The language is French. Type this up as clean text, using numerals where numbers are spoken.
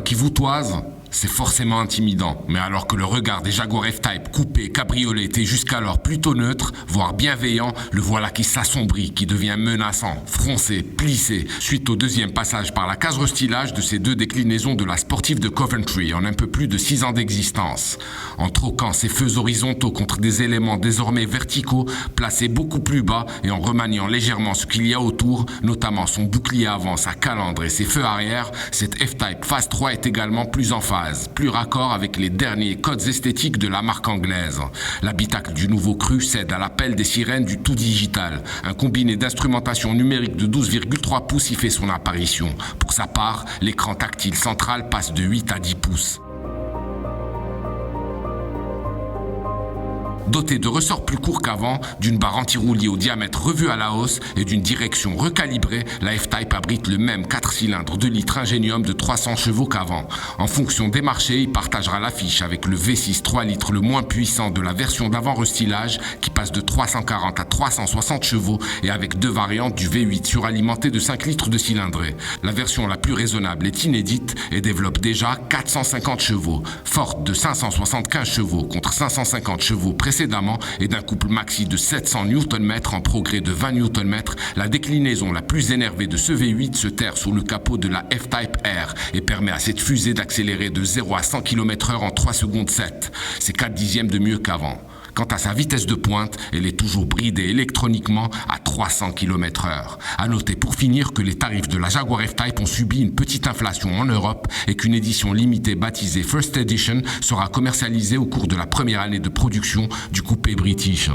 qui vous toise, c'est forcément intimidant. Mais alors que le regard des Jaguar F-Type coupé, cabriolet était jusqu'alors plutôt neutre, voire bienveillant, le voilà qui s'assombrit, qui devient menaçant, froncé, plissé, suite au deuxième passage par la case restylage de ces deux déclinaisons de la sportive de Coventry en un peu plus de 6 ans d'existence. En troquant ses feux horizontaux contre des éléments désormais verticaux, placés beaucoup plus bas et en remaniant légèrement ce qu'il y a autour, notamment son bouclier avant, sa calandre et ses feux arrière, cette F-Type Phase 3 est également plus en phase, plus raccord avec les derniers codes esthétiques de la marque anglaise. L'habitacle du nouveau cru cède à l'appel des sirènes du tout digital. Un combiné d'instrumentation numérique de 12,3 pouces y fait son apparition. Pour sa part, l'écran tactile central passe de 8 à 10 pouces. Doté de ressorts plus courts qu'avant, d'une barre anti-roulis au diamètre revu à la hausse et d'une direction recalibrée, la F-Type abrite le même 4 cylindres 2 litres Ingenium de 300 chevaux qu'avant. En fonction des marchés, il partagera l'affiche avec le V6 3 litres le moins puissant de la version d'avant restylage qui passe de 340 à 360 chevaux et avec deux variantes du V8 suralimenté de 5 litres de cylindrée. La version la plus raisonnable est inédite et développe déjà 450 chevaux, forte de 575 chevaux contre 550 chevaux précédemment et d'un couple maxi de 700 Nm en progrès de 20 Nm, la déclinaison la plus énervée de ce V8 se terre sous le capot de la F-Type R et permet à cette fusée d'accélérer de 0 à 100 km/h en 3 secondes 7. C'est 4 dixièmes de mieux qu'avant. Quant à sa vitesse de pointe, elle est toujours bridée électroniquement à 300 km/h. À noter pour finir que les tarifs de la Jaguar F-Type ont subi une petite inflation en Europe et qu'une édition limitée baptisée First Edition sera commercialisée au cours de la première année de production du coupé british.